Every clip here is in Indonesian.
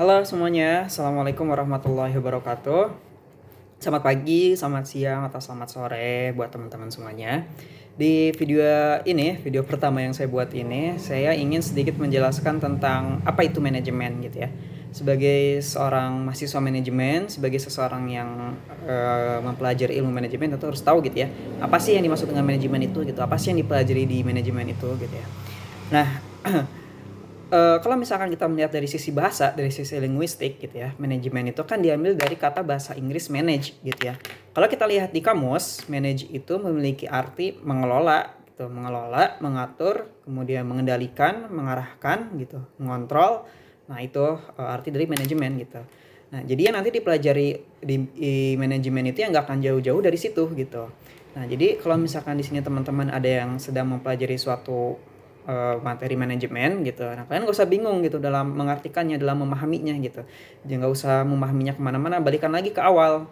Halo semuanya, Assalamualaikum warahmatullahi wabarakatuh. Selamat pagi, selamat siang, atau selamat sore buat teman-teman semuanya. Di video pertama yang saya buat ini, saya ingin sedikit menjelaskan tentang apa itu manajemen gitu ya. Sebagai seorang mahasiswa manajemen, sebagai seseorang yang mempelajari ilmu manajemen, tentu harus tahu gitu ya. Apa sih yang dimaksud dengan manajemen itu gitu? Apa sih yang dipelajari di manajemen itu gitu ya. Nah, kalau misalkan kita melihat dari sisi bahasa, dari sisi linguistik gitu ya, manajemen itu kan diambil dari kata bahasa Inggris manage gitu ya. Kalau kita lihat di kamus, manage itu memiliki arti mengelola gitu, mengelola, mengatur, kemudian mengendalikan, mengarahkan gitu, mengontrol. Nah, itu arti dari manajemen gitu. Nah, jadi yang nanti dipelajari di manajemen itu yang nggak akan jauh-jauh dari situ gitu. Nah, jadi kalau misalkan di sini teman-teman ada yang sedang mempelajari suatu materi manajemen gitu. Nah, kalian gak usah bingung gitu dalam mengartikannya, dalam memahaminya gitu. Jangan gak usah memahaminya kemana-mana, balikan lagi ke awal.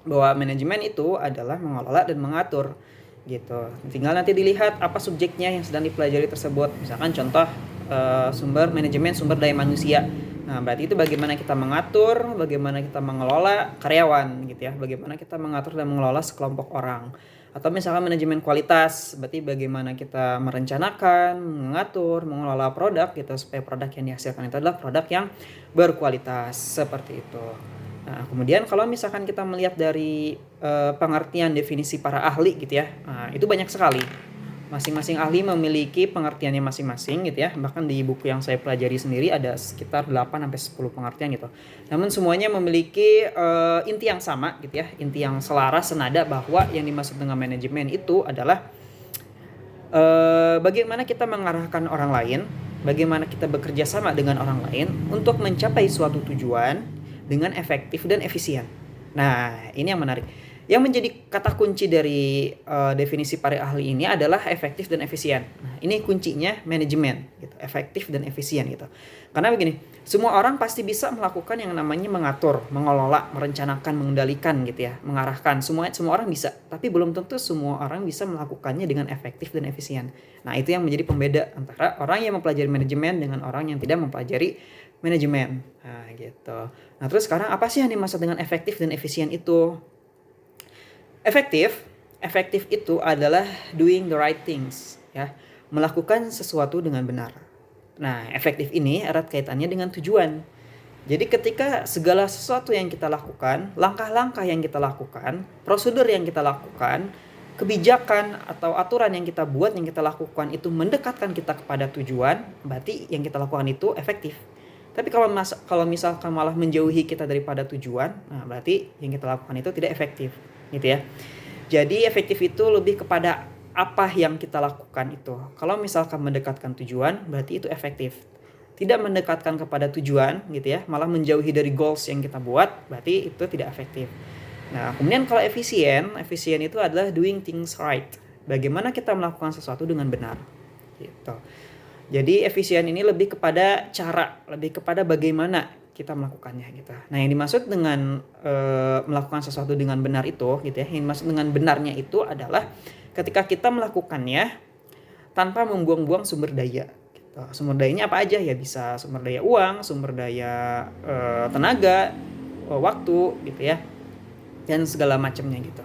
Bahwa manajemen itu adalah mengelola dan mengatur gitu. Tinggal nanti dilihat apa subjeknya yang sedang dipelajari tersebut. Misalkan contoh sumber manajemen sumber daya manusia. Nah, berarti itu bagaimana kita mengatur, bagaimana kita mengelola karyawan gitu ya. Bagaimana kita mengatur dan mengelola sekelompok orang. Atau misalkan manajemen kualitas, berarti bagaimana kita merencanakan, mengatur, mengelola produk gitu supaya produk yang dihasilkan itu adalah produk yang berkualitas seperti itu. Nah, kemudian kalau misalkan kita melihat dari pengertian definisi para ahli gitu ya, nah, itu banyak sekali. Masing-masing ahli memiliki pengertiannya masing-masing gitu ya. Bahkan di buku yang saya pelajari sendiri ada sekitar 8 sampai 10 pengertian gitu. Namun semuanya memiliki inti yang sama gitu ya. Inti yang selaras senada bahwa yang dimaksud dengan manajemen itu adalah bagaimana kita mengarahkan orang lain, bagaimana kita bekerja sama dengan orang lain untuk mencapai suatu tujuan dengan efektif dan efisien. Nah, ini yang menarik. Yang menjadi kata kunci dari definisi para ahli ini adalah efektif dan efisien. Nah, ini kuncinya manajemen, gitu. Efektif dan efisien gitu. Karena begini, semua orang pasti bisa melakukan yang namanya mengatur, mengelola, merencanakan, mengendalikan gitu ya, mengarahkan. Semua orang bisa, tapi belum tentu semua orang bisa melakukannya dengan efektif dan efisien. Nah, itu yang menjadi pembeda antara orang yang mempelajari manajemen dengan orang yang tidak mempelajari manajemen. Nah, gitu. Nah, terus sekarang apa sih yang dimaksud dengan efektif dan efisien itu? Efektif, efektif itu adalah doing the right things, ya, melakukan sesuatu dengan benar. Nah, efektif ini erat kaitannya dengan tujuan. Jadi ketika segala sesuatu yang kita lakukan, langkah-langkah yang kita lakukan, prosedur yang kita lakukan, kebijakan atau aturan yang kita buat, yang kita lakukan itu mendekatkan kita kepada tujuan, berarti yang kita lakukan itu efektif. Tapi kalau misalkan malah menjauhi kita daripada tujuan, nah berarti yang kita lakukan itu tidak efektif, gitu ya. Jadi efektif itu lebih kepada apa yang kita lakukan itu. Kalau misalkan mendekatkan tujuan, berarti itu efektif. Tidak mendekatkan kepada tujuan gitu ya, malah menjauhi dari goals yang kita buat, berarti itu tidak efektif. Nah, kemudian kalau efisien, efisien itu adalah doing things right. Bagaimana kita melakukan sesuatu dengan benar. Gitu. Jadi efisien ini lebih kepada cara, lebih kepada bagaimana kita melakukannya gitu. Nah, yang dimaksud dengan melakukan sesuatu dengan benar itu gitu ya. Yang dimaksud dengan benarnya itu adalah ketika kita melakukannya tanpa membuang-buang sumber daya gitu. Sumber dayanya apa aja ya, bisa sumber daya uang, sumber daya tenaga, waktu gitu ya. Dan segala macamnya gitu.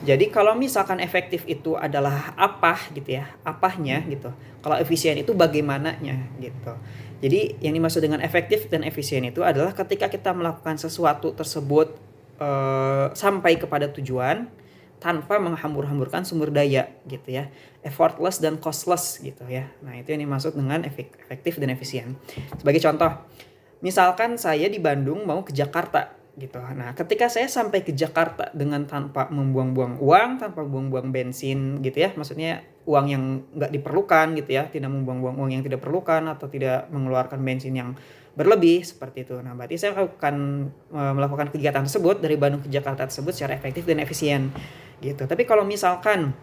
Jadi kalau misalkan efektif itu adalah apa gitu ya, apanya gitu. Kalau efisien itu bagaimananya gitu. Jadi yang dimaksud dengan efektif dan efisien itu adalah ketika kita melakukan sesuatu tersebut sampai kepada tujuan tanpa menghambur-hamburkan sumber daya gitu ya. Effortless dan costless gitu ya. Nah, itu yang dimaksud dengan efektif dan efisien. Sebagai contoh, misalkan saya di Bandung mau ke Jakarta gitu. Nah, ketika saya sampai ke Jakarta dengan tanpa membuang-buang uang, tanpa buang-buang bensin gitu ya, maksudnya uang yang nggak diperlukan gitu ya, tidak membuang-buang uang yang tidak perlukan atau tidak mengeluarkan bensin yang berlebih seperti itu. Nah, berarti saya akan melakukan kegiatan tersebut dari Bandung ke Jakarta tersebut secara efektif dan efisien gitu. Tapi kalau misalkan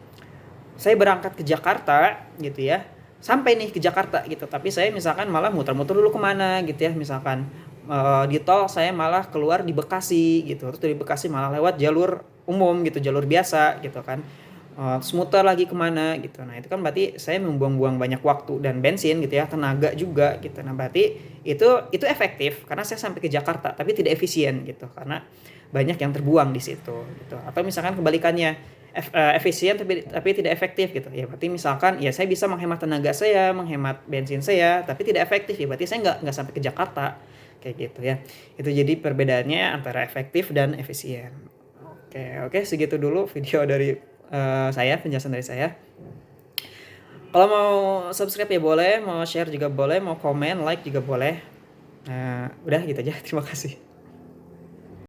saya berangkat ke Jakarta gitu ya, sampai nih ke Jakarta gitu, tapi saya misalkan malah muter-muter dulu kemana gitu ya, misalkan di tol saya malah keluar di Bekasi gitu, terus dari Bekasi malah lewat jalur umum gitu, jalur biasa gitu kan, terus muter lagi kemana gitu. Nah, itu kan berarti saya membuang-buang banyak waktu dan bensin gitu ya, tenaga juga gitu. Nah, berarti itu efektif karena saya sampai ke Jakarta, tapi tidak efisien gitu, karena banyak yang terbuang di situ gitu. Atau misalkan kebalikannya, efisien tapi tidak efektif gitu. Ya berarti misalkan ya saya bisa menghemat tenaga saya, menghemat bensin saya, tapi tidak efektif, ya berarti saya nggak sampai ke Jakarta, kayak gitu ya. Itu jadi perbedaannya antara efektif dan efisien. Oke, segitu dulu video dari saya, penjelasan dari saya. Kalau mau subscribe ya boleh, mau share juga boleh, mau komen, like juga boleh. Nah, udah gitu aja. Terima kasih.